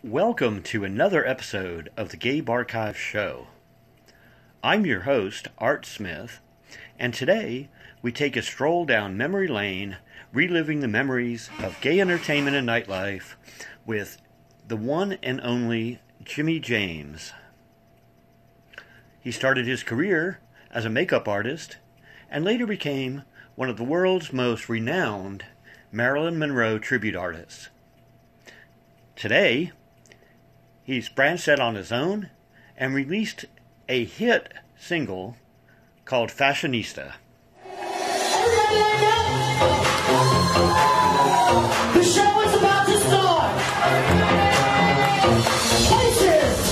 Welcome to another episode of the GayBarchives Show. I'm your host, Art Smith, and today we take a stroll down memory lane, reliving the memories of gay entertainment and nightlife with the one and only Jimmy James. He started his career as a makeup artist and later became one of the world's most renowned Marilyn Monroe tribute artists. Today, he's branched out on his own and released a hit single called Fashionista. The show is about to start. Places.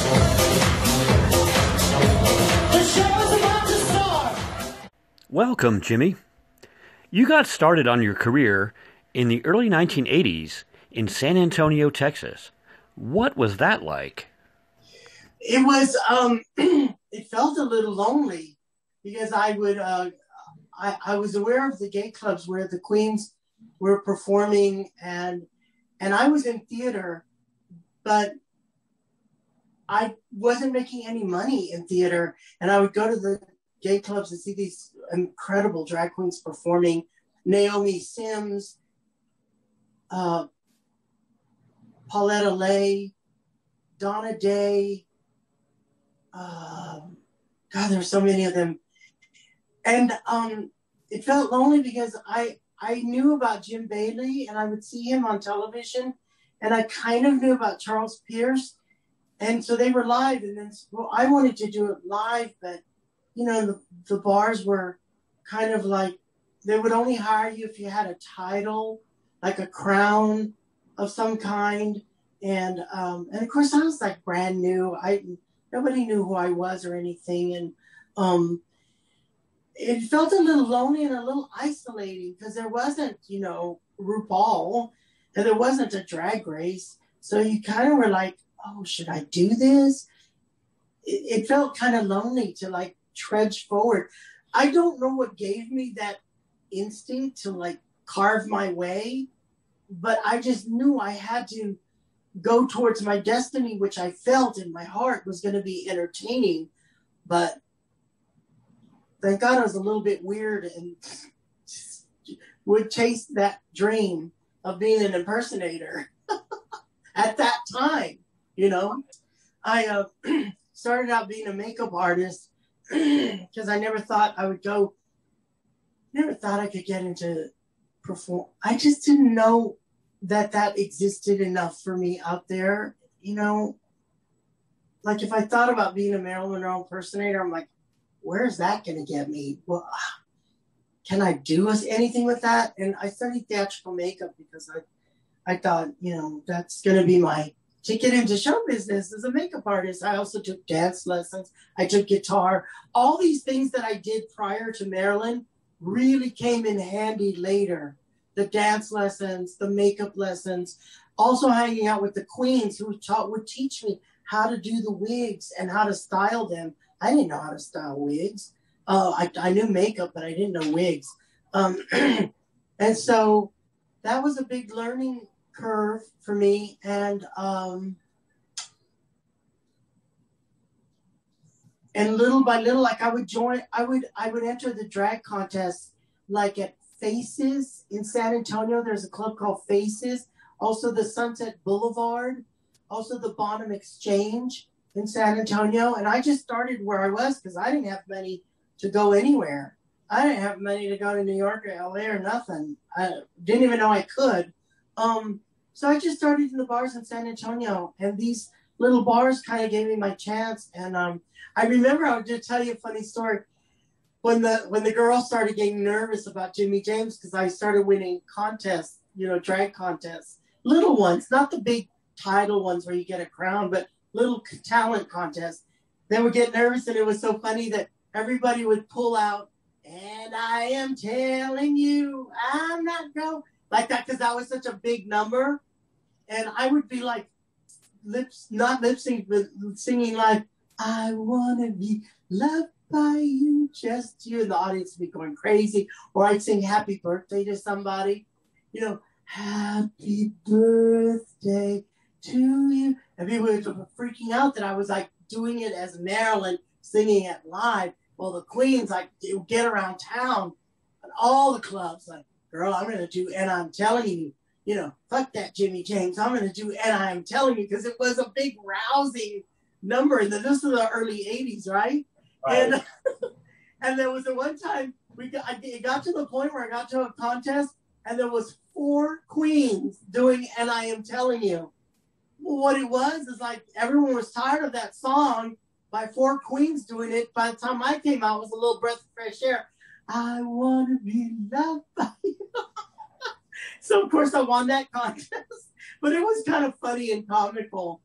The show is about to start. Welcome, Jimmy. You got started on your career in the early 1980s in San Antonio, Texas. What was that like? It was, it felt a little lonely because I was aware of the gay clubs where the queens were performing and I was in theater, but I wasn't making any money in theater. And I would go to the gay clubs and see these incredible drag queens performing. Naomi Sims, Pauletta Lay, Donna Day. God, there's so many of them. And it felt lonely because I knew about Jim Bailey and I would see him on television, and I kind of knew about Charles Pierce. And so they were live, and then I wanted to do it live, but you know, the bars were kind of like, they would only hire you if you had a title, like a crown of some kind. And of course I was like brand new. Nobody knew who I was or anything. And it felt a little lonely and a little isolating because there wasn't, RuPaul, and there wasn't a drag race. So you kind of were like, oh, should I do this? It felt kind of lonely to like trudge forward. I don't know what gave me that instinct to like carve my way, but I just knew I had to go towards my destiny, which I felt in my heart was going to be entertaining. But thank God I was a little bit weird and would chase that dream of being an impersonator at that time. I started out being a makeup artist because I never thought I could get into perform. I just didn't know that existed enough for me out there. Like if I thought about being a Marilyn Monroe impersonator, I'm like, where's that going to get me? Well, can I do anything with that? And I studied theatrical makeup because I thought, that's going to be my ticket into show business as a makeup artist. I also took dance lessons. I took guitar. All these things that I did prior to Marilyn really came in handy later. The dance lessons, the makeup lessons, also hanging out with the queens who would teach me how to do the wigs and how to style them. I didn't know how to style wigs. I knew makeup, but I didn't know wigs. And so that was a big learning curve for me. And little by little, like I would enter the drag contest, like at Faces in San Antonio. There's a club called Faces. Also the Sunset Boulevard. Also the Bonham Exchange in San Antonio. And I just started where I was because I didn't have money to go anywhere. I didn't have money to go to New York or LA or nothing. I didn't even know I could. So I just started in the bars in San Antonio. And these little bars kind of gave me my chance. And I remember, I would just tell you a funny story. When the girls started getting nervous about Jimmy James, because I started winning contests, drag contests, little ones, not the big title ones where you get a crown, but little talent contests. They would get nervous, and it was so funny that everybody would pull out, and I am telling you, I'm not going, like that, because that was such a big number. And I would be like, not lip sync, but singing like, I want to be loved by you, just you, and the audience would be going crazy. Or I'd sing happy birthday to somebody, happy birthday to you. And people were freaking out that I was like doing it as Marilyn, singing it live. Well, the Queens, like, they would get around town and all the clubs, like, girl, I'm going to do, and I'm telling you, you know, fuck that Jimmy James. I'm going to do, and I'm telling you, because it was a big rousing number. And this was the early 80s, right? And and there was the one time it got to the point where I got to a contest and there was 4 queens doing And I Am Telling You. Well, what it was is like everyone was tired of that song by 4 queens doing it. By the time I came out, it was a little breath of fresh air. I want to be loved by you. So, of course, I won that contest. But it was kind of funny and comical.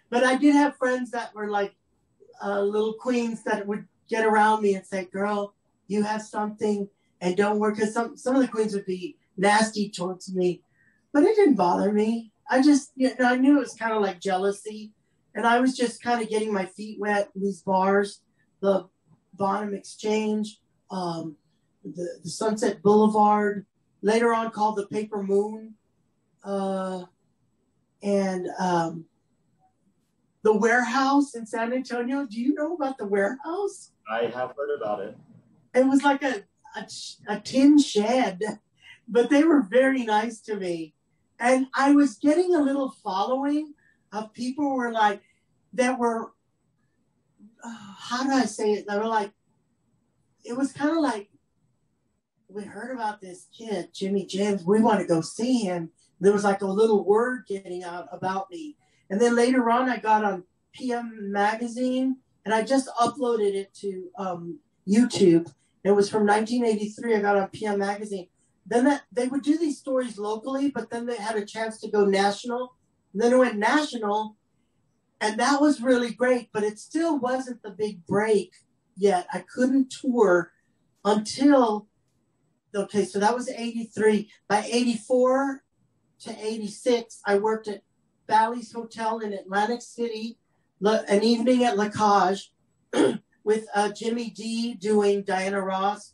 But I did have friends that were like little queens that would get around me and say, girl, you have something and don't work. Because some of the queens would be nasty towards me. But it didn't bother me. I just, you know, I knew it was kind of like jealousy. And I was just kind of getting my feet wet in these bars. The Bonham Exchange, the Sunset Boulevard, later on called the Paper Moon, and the Warehouse in San Antonio. Do you know about the Warehouse? I have heard about it. It was like a tin shed, but they were very nice to me. And I was getting a little following of people who were like, that were, how do I say it? They were like, it was kind of like, we heard about this kid, Jimmy James. We want to go see him. There was like a little word getting out about me. And then later on, I got on PM Magazine, and I just uploaded it to YouTube. It was from 1983. I got on PM Magazine. Then they would do these stories locally, but then they had a chance to go national. And then it went national, and that was really great. But it still wasn't the big break yet. I couldn't tour until... Okay, so that was 83. By 84 to 86, I worked at Bally's Hotel in Atlantic City, an evening at La Cage, with Jimmy D doing Diana Ross,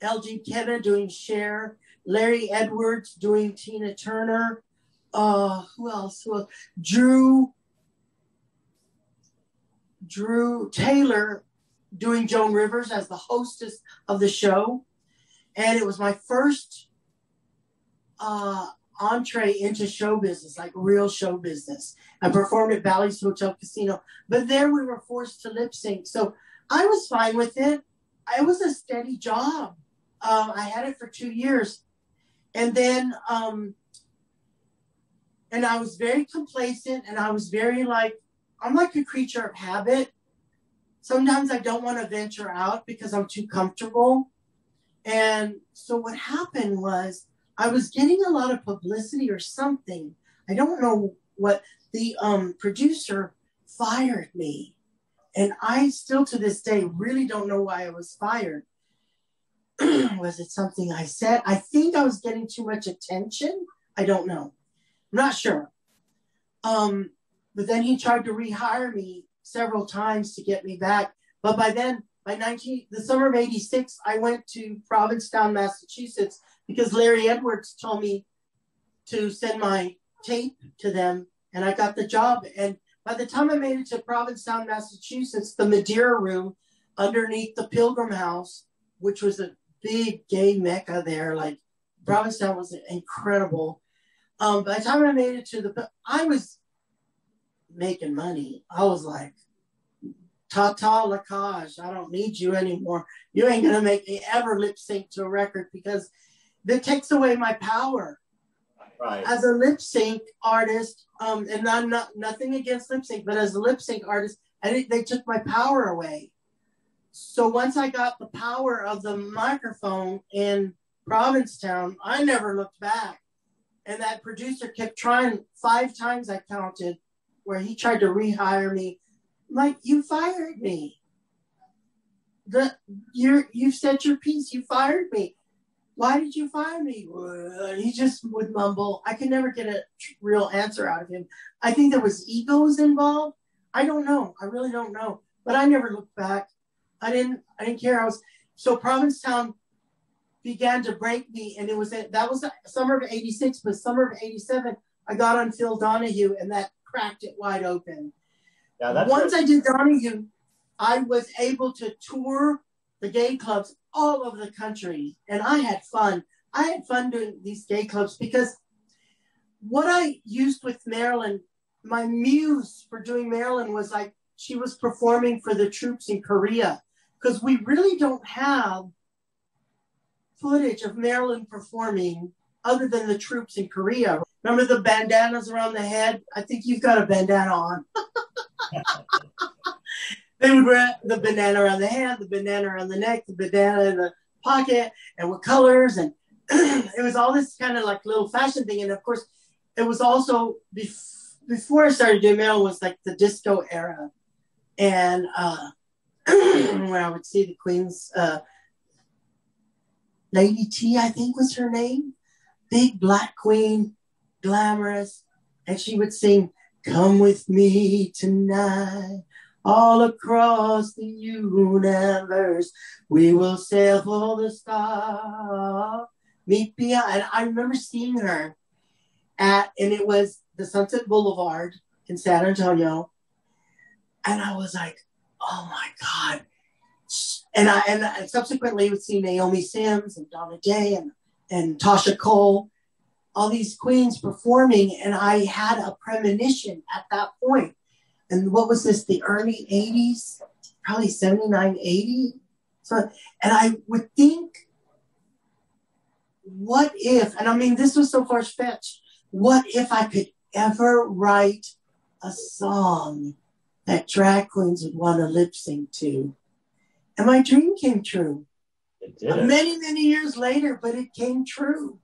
L.G. Kenna doing Cher, Larry Edwards doing Tina Turner. Who else? Drew Taylor doing Joan Rivers as the hostess of the show. And it was my first entree into show business, like real show business. I performed at Bally's Hotel Casino, but there we were forced to lip sync. So I was fine with it. It was a steady job. I had it for 2 years. And then, and I was very complacent, and I was very like, I'm like a creature of habit. Sometimes I don't want to venture out because I'm too comfortable. And so what happened was I was getting a lot of publicity or something. I don't know what. The producer fired me. And I still to this day really don't know why I was fired. Was it something I said? I think I was getting too much attention. I don't know. I'm not sure. But then he tried to rehire me several times to get me back. But by then, the summer of 86, I went to Provincetown, Massachusetts, because Larry Edwards told me to send my tape to them, and I got the job. And by the time I made it to Provincetown, Massachusetts, the Madeira Room underneath the Pilgrim House, which was a big gay mecca there, like Provincetown was incredible. By the time I made it I was making money. I was like, ta-ta, La Cage, I don't need you anymore. You ain't going to make me ever lip sync to a record because that takes away my power. Right. As a lip sync artist, and I'm nothing against lip sync, but as a lip sync artist, they took my power away. So once I got the power of the microphone in Provincetown, I never looked back. And that producer kept trying 5 times, I counted, where he tried to rehire me. Like, you fired me. You've said your piece. You fired me. Why did you fire me? He just would mumble. I could never get a real answer out of him. I think there was egos involved. I don't know. I really don't know. But I never looked back. I didn't care. So Provincetown began to break me, and that was the summer of 86, but summer of 87, I got on Phil Donahue, and that cracked it wide open. Yeah, Once I did Donahue, I was able to tour the gay clubs all over the country, and I had fun. I had fun doing these gay clubs because what I used with Marilyn, my muse for doing Marilyn was like she was performing for the troops in Korea, because we really don't have footage of Marilyn performing other than the troops in Korea. Remember the bandanas around the head? I think you've got a bandana on. They would wear the bandana around the head, the bandana around the neck, the bandana in the pocket, and with colors. And it was all this kind of like little fashion thing. And of course, it was also before I started doing Marilyn was like the disco era. And when I would see the Queens, Lady T, I think was her name, big black queen, glamorous. And she would sing, "Come with me tonight. All across the universe, we will sail for the stars. Meet beyond." And I remember seeing her and it was the Sunset Boulevard in San Antonio. And I was like, oh my God. And I subsequently would see Naomi Sims and Donna Day and Tasha Cole, all these queens performing. And I had a premonition at that point. And what was this, the early 80s? Probably 79, 80. So, and I would think, what if, and I mean, this was so far-fetched, what if I could ever write a song that drag queens would want to lip sync to? And my dream came true. It did. Many, many years later, but it came true.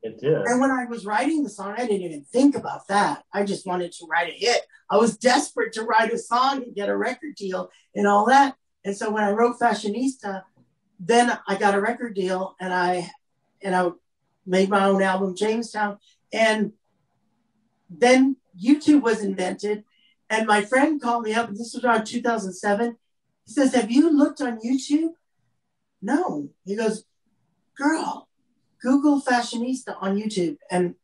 It did. And when I was writing the song, I didn't even think about that. I just wanted to write a hit. I was desperate to write a song and get a record deal and all that. And so when I wrote Fashionista, then I got a record deal and I made my own album, Jamestown. And then YouTube was invented. And my friend called me up, and this was around 2007. He says, "Have you looked on YouTube?" No. He goes, "Girl, Google Fashionista on YouTube." And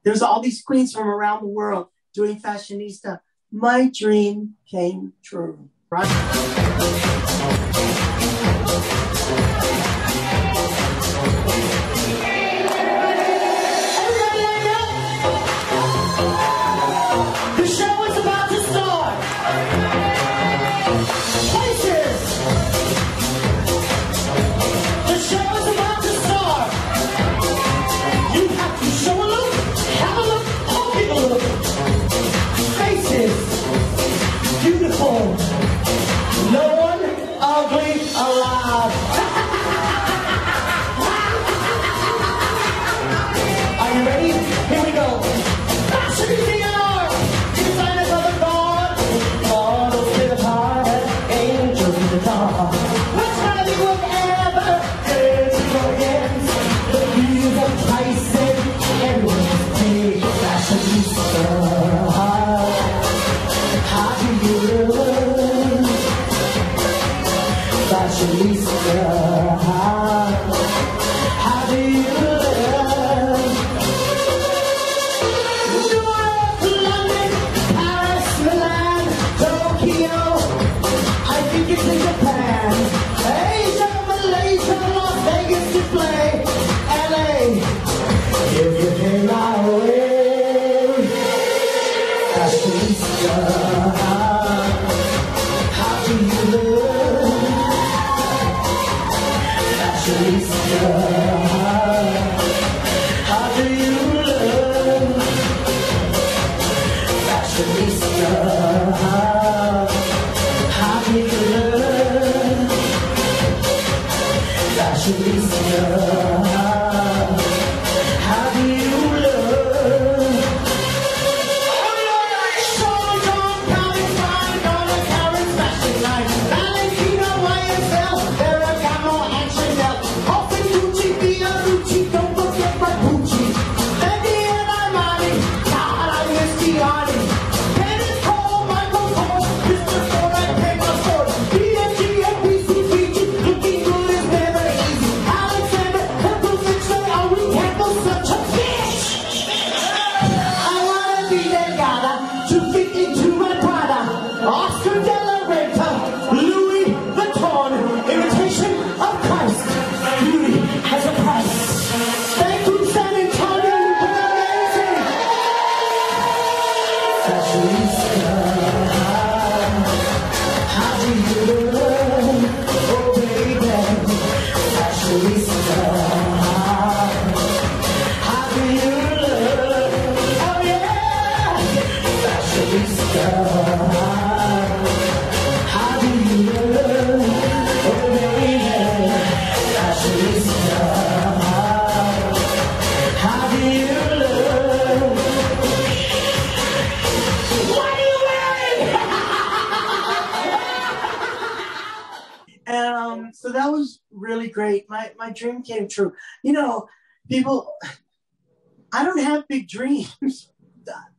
there's all these queens from around the world doing Fashionista. My dream came true. Right? How do you love? So that was really great. My dream came true. You know, people, I don't have big dreams.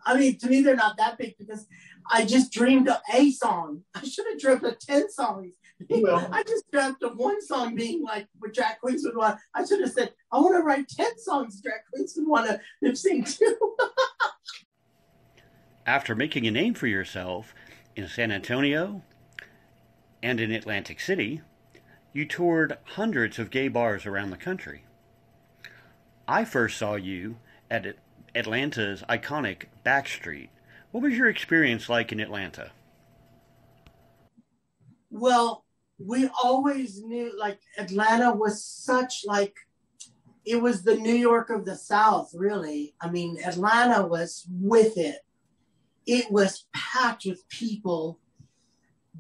I mean, to me, they're not that big because I just dreamed of a song. I should have dreamt of 10 songs. Well, I just dreamt of one song being like what drag queens would want. I should have said, I want to write 10 songs drag queens would want to lip sync to. After making a name for yourself in San Antonio and in Atlantic City, you toured hundreds of gay bars around the country. I first saw you at Atlanta's iconic Backstreet. What was your experience like in Atlanta? Well, we always knew, like, Atlanta was such, like, it was the New York of the South, really. I mean, Atlanta was with it. It was packed with people.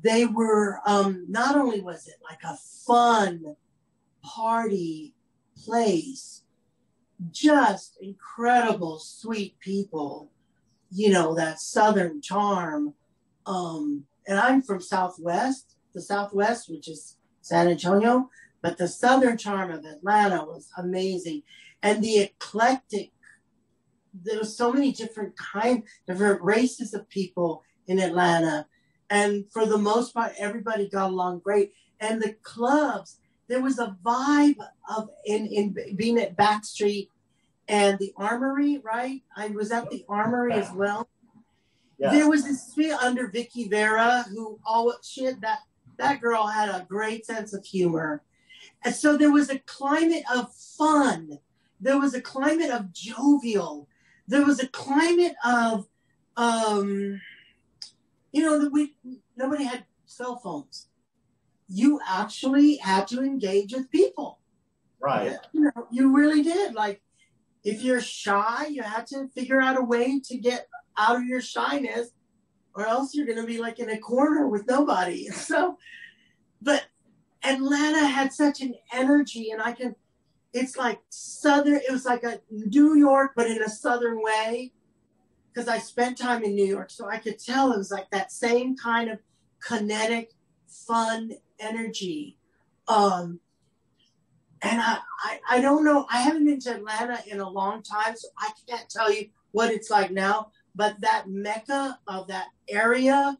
They were, not only was it like a fun party place, just incredible, sweet people, you know, that Southern charm. And I'm from the Southwest, which is San Antonio, but the Southern charm of Atlanta was amazing. And the eclectic, there were so many different races of people in Atlanta. And for the most part, everybody got along great. And the clubs, there was a vibe of in being at Backstreet and the Armory, right? I was at the Armory as well. Yeah. There was this feel under Vicky Vera, who that girl had a great sense of humor. And so there was a climate of fun. There was a climate of jovial. There was a climate of, nobody had cell phones. You actually had to engage with people. Right. You really did. Like, if you're shy, you had to figure out a way to get out of your shyness, or else you're going to be like in a corner with nobody. So, but Atlanta had such an energy, and it's like Southern, it was like a New York, but in a Southern way. Because I spent time in New York, so I could tell it was like that same kind of kinetic, fun energy. And I don't know, I haven't been to Atlanta in a long time, so I can't tell you what it's like now, but that mecca of that area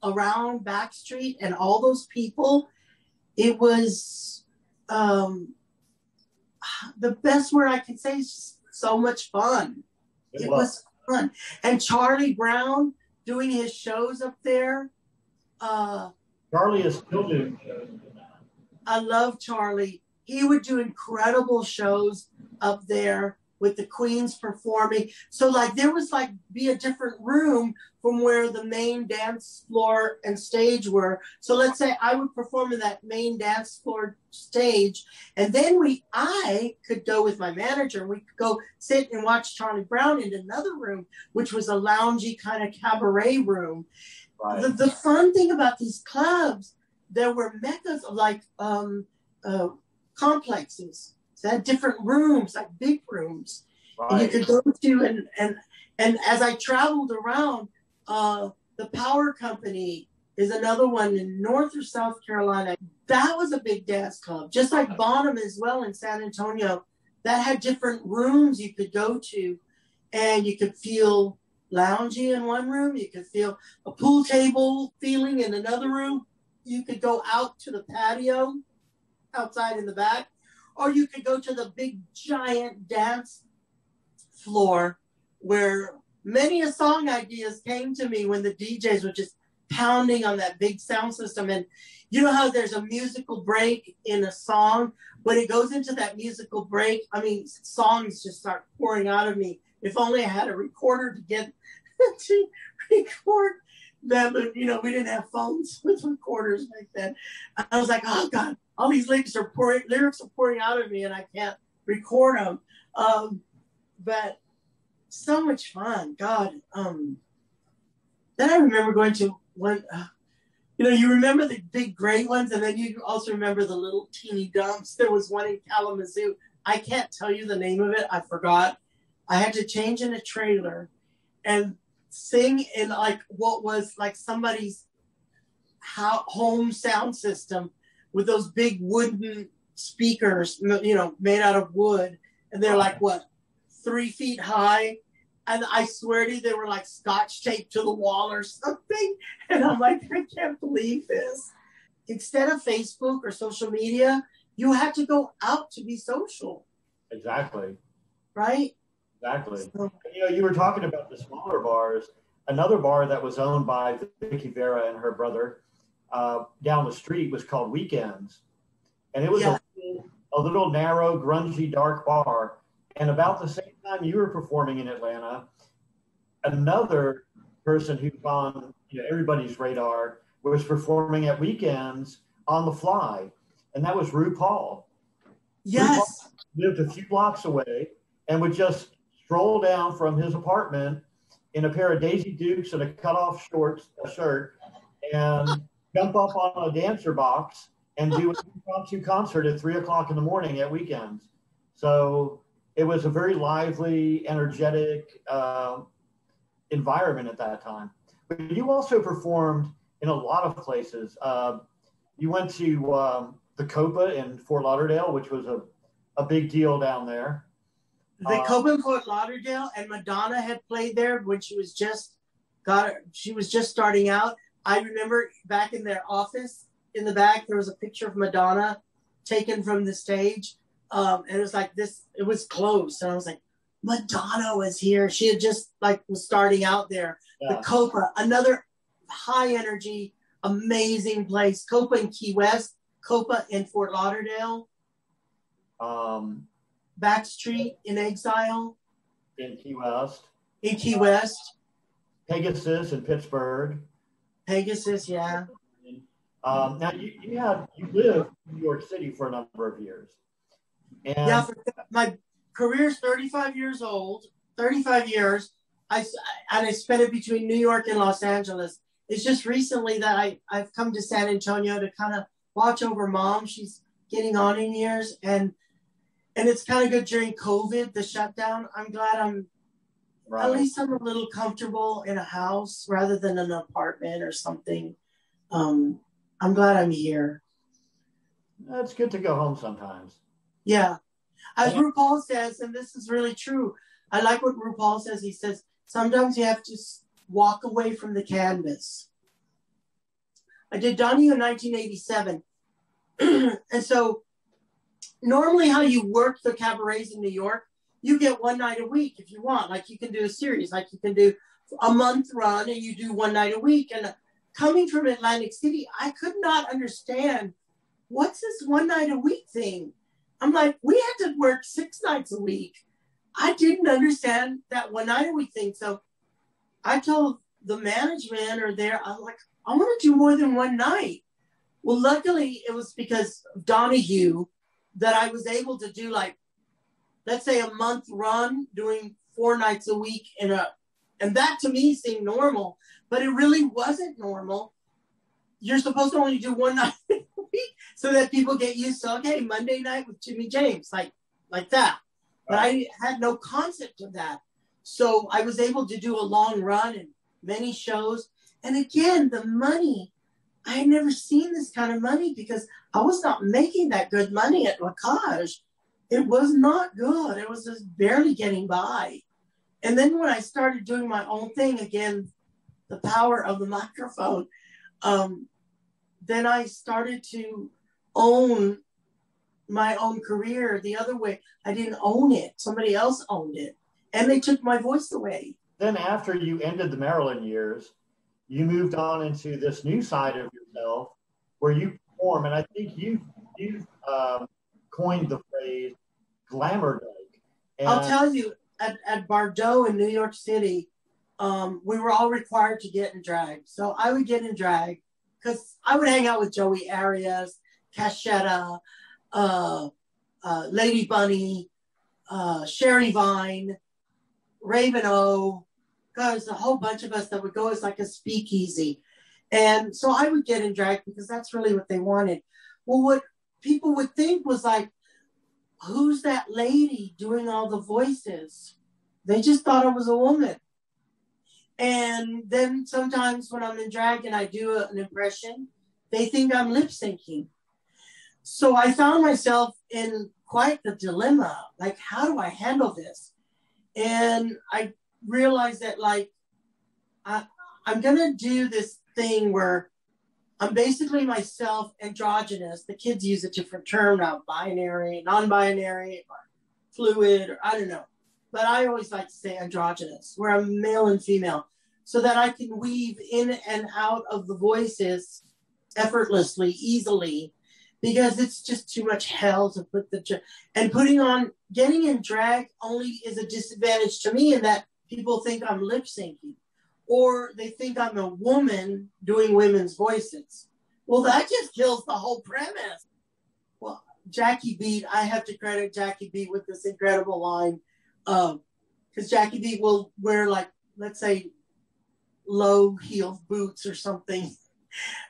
around Backstreet and all those people, it was the best word I can say is so much fun. It was fun. And Charlie Brown doing his shows up there. Charlie is still doing shows. I love Charlie. He would do incredible shows up there with the queens performing. So like there was like be a different room from where the main dance floor and stage were. So let's say I would perform in that main dance floor stage, and then I could go with my manager. We could go sit and watch Charlie Brown in another room, which was a loungy kind of cabaret room. Right. The fun thing about these clubs, there were meccas of like complexes. So they had different rooms, like big rooms. Right. And you could go to, and as I traveled around, the Power Company is another one in North or South Carolina. That was a big dance club, just like Bonham as well in San Antonio. That had different rooms you could go to, and you could feel loungy in one room. You could feel a pool table feeling in another room. You could go out to the patio outside in the back, or you could go to the big giant dance floor where many a song ideas came to me when the DJs were just pounding on that big sound system. And you know how there's a musical break in a song? When it goes into that musical break, I mean, songs just start pouring out of me. If only I had a recorder to get to record them. And, you know, we didn't have phones with recorders back then. I was like, oh God, all these lyrics are pouring out of me and I can't record them. But so much fun. God. Then I remember going to one, you know, you remember the big gray ones, and then you also remember the little teeny dumps. There was one in Kalamazoo. I can't tell you the name of it. I forgot. I had to change in a trailer and sing in like what was like somebody's home sound system with those big wooden speakers, you know, made out of wood. And they're like, what, 3 feet high? And I swear to you, they were like scotch taped to the wall or something. And I'm like, I can't believe this. Instead of Facebook or social media, you had to go out to be social. Exactly. Right? Exactly. So, you know, you were talking about the smaller bars. Another bar that was owned by Vicky Vera and her brother down the street was called Weekends. And it was a little narrow, grungy, dark bar. And about the same time you were performing in Atlanta, another person who's on, you know, everybody's radar was performing at Weekends on the fly. And that was RuPaul. Yes. RuPaul lived a few blocks away and would just stroll down from his apartment in a pair of Daisy Dukes and a cut-off shirt and jump up on a dancer box and do an impromptu concert at 3 o'clock in the morning at Weekends. So it was a very lively, energetic environment at that time. But you also performed in a lot of places. You went to the Copa in Fort Lauderdale, which was a big deal down there. The Copa in Fort Lauderdale, and Madonna had played there when she was just starting out. I remember back in their office in the back, there was a picture of Madonna taken from the stage. And it was like this, it was closed. And I was like, Madonna was here. She had just like was starting out there. Yeah. The Copa, another high energy, amazing place. Copa in Key West, Copa in Fort Lauderdale. Backstreet in Exile. In Key West. In Key West. Pegasus in Pittsburgh. Pegasus, yeah. Now you lived in New York City for a number of years. And yeah, my career's 35 years old, 35 years. I spent it between New York and Los Angeles. It's just recently that I've come to San Antonio to kind of watch over Mom. She's getting on in years, and it's kind of good during COVID, the shutdown. I'm glad at least I'm a little comfortable in a house rather than an apartment or something. I'm glad I'm here. It's good to go home sometimes. Yeah. As RuPaul says, and this is really true, I like what RuPaul says. He says, sometimes you have to walk away from the canvas. I did Donnie in 1987. And so normally how you work the cabarets in New York, you get one night a week if you want. Like you can do a series, like you can do a month run and you do one night a week. And coming from Atlantic City, I could not understand what's this one night a week thing. I'm like, we had to work 6 nights a week. I didn't understand that one night a week thing. So I told the management I'm like, I want to do more than one night. Well, luckily it was because of Donahue that I was able to do like, let's say a month run doing 4 nights a week and that to me seemed normal, but it really wasn't normal. You're supposed to only do one night a week so that people get used to, okay, Monday night with Jimmy James, like that. But I had no concept of that. So I was able to do a long run and many shows. And again, the money, I had never seen this kind of money because I was not making that good money at Lacage. It was not good. It was just barely getting by. And then when I started doing my own thing, again, the power of the microphone, then I started to own my own career the other way. I didn't own it. Somebody else owned it. And they took my voice away. Then after you ended the Marilyn years, you moved on into this new side of yourself where you perform. And I think you coined the phrase glamour dyke. I'll tell you, at Bardot in New York City, we were all required to get in drag. So I would get in drag because I would hang out with Joey Arias, Cashetta, Lady Bunny, Sherry Vine, Raven O, because a whole bunch of us that would go as like a speakeasy. And so I would get in drag because that's really what they wanted. Well, what people would think was like, who's that lady doing all the voices? They just thought I was a woman. And then sometimes when I'm in drag and I do an impression, they think I'm lip syncing. So I found myself in quite the dilemma. Like, how do I handle this? And I realized that, like, I'm going to do this thing where I'm basically myself, androgynous. The kids use a different term now, binary, non-binary, or fluid, or I don't know. But I always like to say androgynous, where I'm male and female, so that I can weave in and out of the voices effortlessly, easily, because it's just too much hell to put getting in drag only is a disadvantage to me in that people think I'm lip syncing, or they think I'm a woman doing women's voices. Well, that just kills the whole premise. Well, Jackie Beat, I have to credit Jackie Beat with this incredible line, because Jackie Beat will wear, like, let's say, low-heeled boots or something.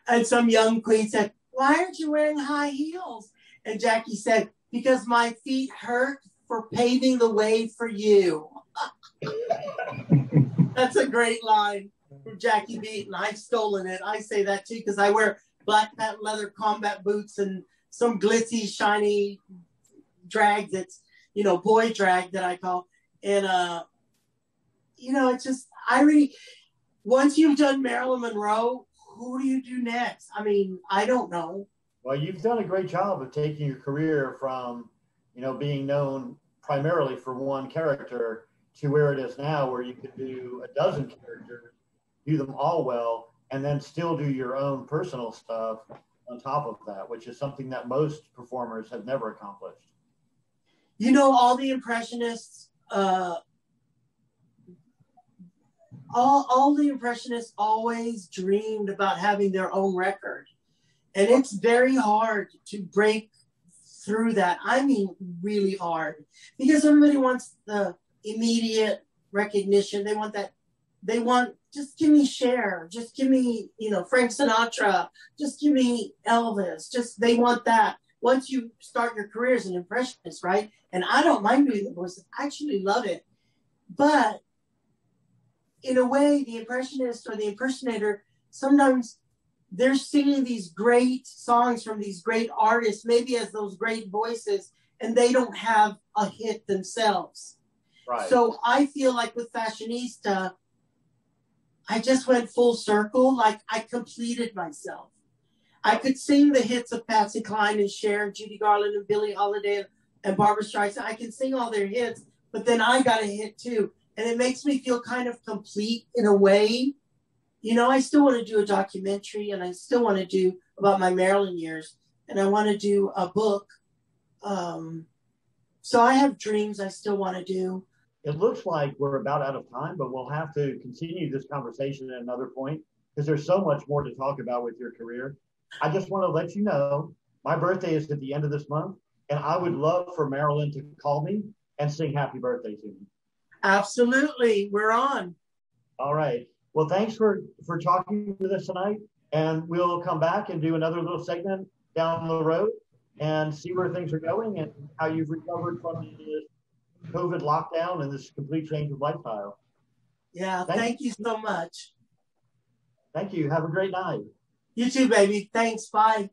And some young queen said, "Why aren't you wearing high heels?" And Jackie said, "Because my feet hurt for paving the way for you." That's a great line from Jackie Beat, and I've stolen it. I say that too because I wear black patent leather combat boots and some glitzy, shiny drag that's, boy drag that I call. And, it's just, once you've done Marilyn Monroe, who do you do next? I mean, I don't know. Well, you've done a great job of taking your career from, being known primarily for one character to where it is now, where you could do a dozen characters, do them all well, and then still do your own personal stuff on top of that, which is something that most performers have never accomplished. All the impressionists, all the impressionists always dreamed about having their own record. And it's very hard to break through that. I mean, really hard, because everybody wants the immediate recognition. They want that. They want, just give me Cher, just give me, Frank Sinatra, just give me Elvis. They want that. Once you start your career as an impressionist, right? And I don't mind doing the voices. I actually love it. But in a way, the impressionist or the impersonator, sometimes they're singing these great songs from these great artists, maybe as those great voices, and they don't have a hit themselves. Right. So I feel like with Fashionista, I just went full circle. Like, I completed myself. I could sing the hits of Patsy Cline and Cher and Judy Garland and Billie Holiday and Barbra Streisand. I can sing all their hits, but then I got a hit too. And it makes me feel kind of complete in a way. I still want to do a documentary, and I still want to do about my Maryland years, and I want to do a book. So I have dreams I still want to do. It looks like we're about out of time, but we'll have to continue this conversation at another point because there's so much more to talk about with your career. I just want to let you know my birthday is at the end of this month, and I would love for Marilyn to call me and sing happy birthday to me. Absolutely. We're on. All right. Well, thanks for talking with us tonight, and we'll come back and do another little segment down the road and see where things are going and how you've recovered from this COVID lockdown and this complete change of lifestyle. Yeah, thank you so much. Thank you. Have a great night. You too, baby. Thanks. Bye.